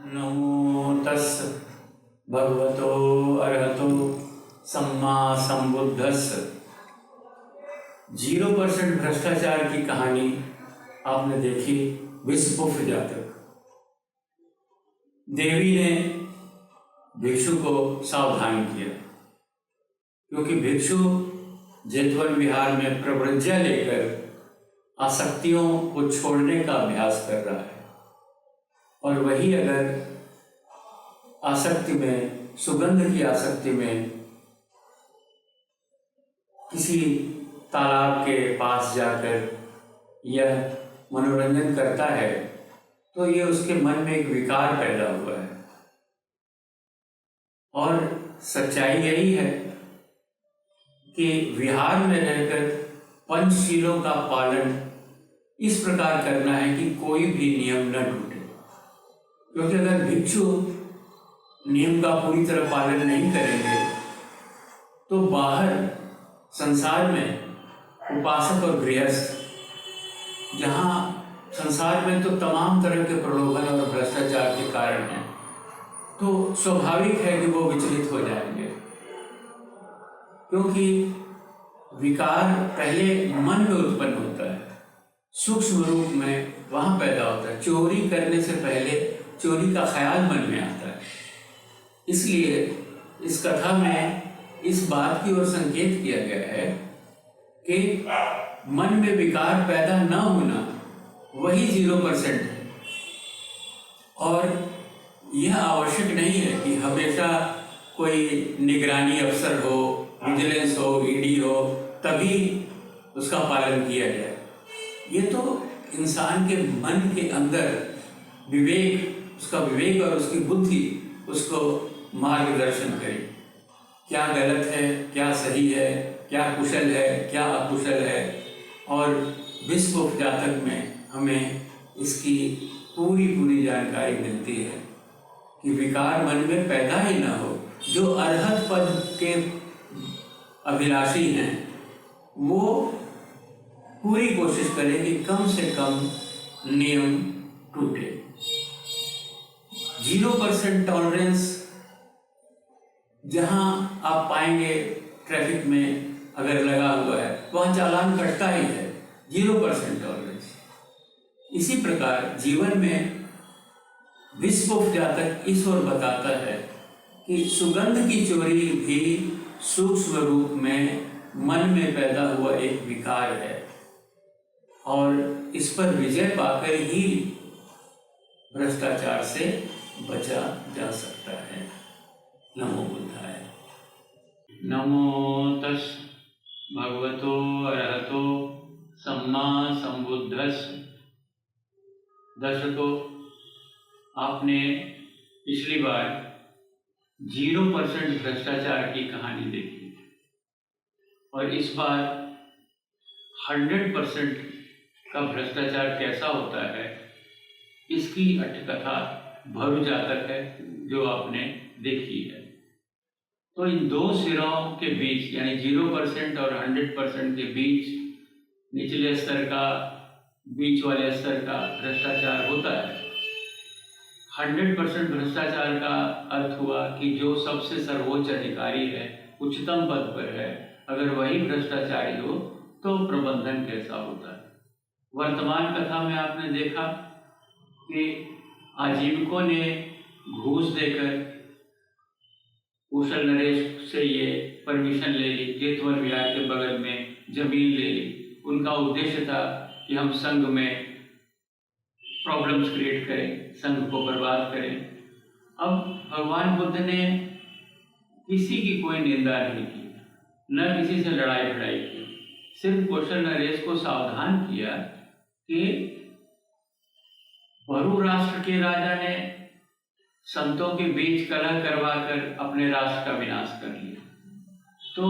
नमो तस् भगवतो अरहतो सम्मा संबुद्धस्स। 0% भ्रष्टाचार की कहानी आपने देखी। विस्पुफ जातक देवी ने भिक्षु को सावधान किया, क्योंकि भिक्षु जेतवन विहार में प्रव्रज्या लेकर आसक्तियों को छोड़ने का अभ्यास कर रहा है, और वही अगर आसक्ति में, सुगंध की आसक्ति में किसी तालाब के पास जाकर यह मनोरंजन करता है, तो ये उसके मन में एक विकार पैदा हुआ है। और सच्चाई यही है कि विहार में रहकर पंचशीलों का पालन इस प्रकार करना है कि कोई भी नियम न टूटे, क्योंकि अगर भिक्षु नियम का पूरी तरह पालन नहीं करेंगे तो बाहर संसार में उपासक और गृहस्थ, जहाँ संसार में तो तमाम तरह के प्रलोभन और भ्रष्टाचार के कारण हैं, तो स्वाभाविक है कि वो विचलित हो जाएंगे, क्योंकि विकार पहले मन में उत्पन्न होता है, सूक्ष्म रूप में वहाँ पैदा होता है। चोरी करने से पहले चोरी का ख्याल मन में आता है। इसलिए इस कथा में इस बात की ओर संकेत किया गया है कि मन में विकार पैदा न होना वही 0% है। और यह आवश्यक नहीं है कि हमेशा कोई निगरानी अफसर हो, विजिलेंस हो, ईडी हो, तभी उसका पालन किया जाए। ये तो इंसान के मन के अंदर विवेक, उसका विवेक और उसकी बुद्धि उसको मार्गदर्शन करे, क्या गलत है, क्या सही है, क्या कुशल है, क्या अकुशल है। और विश्व जातक में हमें इसकी पूरी जानकारी मिलती है कि विकार मन में पैदा ही ना हो। जो अरहत पद के अभिलाषी हैं वो पूरी कोशिश करें कि कम से कम नियम टूटे। 0% टॉलरेंस जहां आप पाएंगे ट्रैफिक में अगर लगा हुआ है, वहां चालान कटता ही है। 0% टॉलरेंस। इसी प्रकार जीवन में विश्व जातक इस ओर बताता है कि सुगंध की चोरी भी सूक्ष्म रूप में मन में पैदा हुआ एक विकार है, और इस पर विजय पाकर ही भ्रष्टाचार से बचा जा सकता है। नमो बुद्धाय। नमो तस् भगवतो अरहतो सम्मा संबुद्धस्स। दर्शकों, आपने पिछली बार 0% भ्रष्टाचार की कहानी देखी, और इस बार 100% का भ्रष्टाचार कैसा होता है, इसकी अट्ठकथा भरु जातक है जो आपने देखी है। तो इन दो सिरों के बीच, यानी 0% और 100% के बीच, निचले स्तर का, बीच वाले स्तर का भ्रष्टाचार होता है। 100% भ्रष्टाचार का अर्थ हुआ कि जो सबसे सर्वोच्च अधिकारी है, उच्चतम पद पर है, अगर वही भ्रष्टाचारी हो तो प्रबंधन कैसा होता है। वर्तमान कथा में आपने देखा कि आजीविकों ने घूस देकर कुशल नरेश से ये परमिशन ले ली, जेतवन विहार के बगल में जमीन ले ली। उनका उद्देश्य था कि हम संघ में प्रॉब्लम्स क्रिएट करें, संघ को बर्बाद करें। अब भगवान बुद्ध ने किसी की कोई निंदा नहीं की, न किसी से लड़ाई भिड़ाई की, सिर्फ कुशल नरेश को सावधान किया कि भरु राष्ट्र के राजा ने संतों के बीच कलह करवाकर अपने राष्ट्र का विनाश कर लिया। तो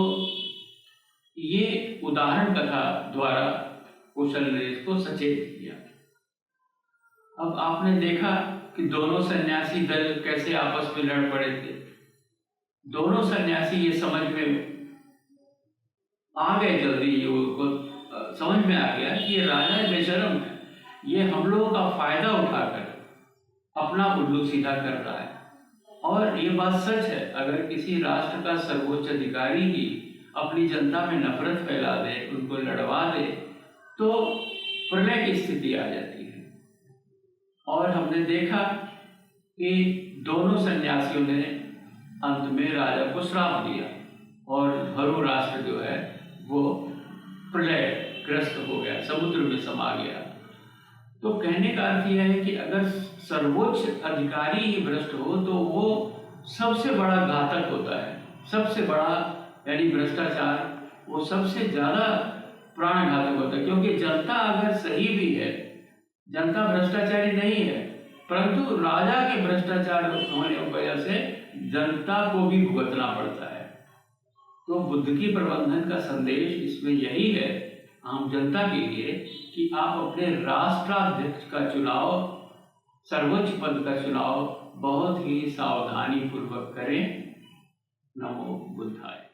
ये उदाहरण कथा द्वारा कुशल नरेश को सचेत किया। अब आपने देखा कि दोनों सन्यासी दल कैसे आपस में लड़ पड़े थे। दोनों सन्यासी ये समझ में आ गए, जल्दी उनको समझ में आ गया कि ये राजा बेशर्म है, ये हम लोगों का फायदा उठाकर अपना उल्लू सीधा कर रहा है। और ये बात सच है, अगर किसी राष्ट्र का सर्वोच्च अधिकारी ही अपनी जनता में नफरत फैला दे, उनको लड़वा दे, तो प्रलय की स्थिति आ जाती है। और हमने देखा कि दोनों सन्यासियों ने अंत में राजा को श्राप दिया और धरु राष्ट्र जो है वो प्रलय ग्रस्त हो गया, समुद्र में समा गया। तो कहने का अर्थ यह है कि अगर सर्वोच्च अधिकारी ही भ्रष्ट हो तो वो सबसे बड़ा घातक होता है, सबसे बड़ा, यानी भ्रष्टाचार वो सबसे ज्यादा प्राणघातक होता है। क्योंकि जनता अगर सही भी है, जनता भ्रष्टाचारी नहीं है, परंतु राजा के भ्रष्टाचार होने की वजह से जनता को भी भुगतना पड़ता है। तो बुद्ध की प्रबंधन का संदेश इसमें यही है आम जनता के लिए कि आप अपने राष्ट्राध्यक्ष का चुनाव, सर्वोच्च पद का चुनाव बहुत ही सावधानी पूर्वक करें। नमो बुद्धाय।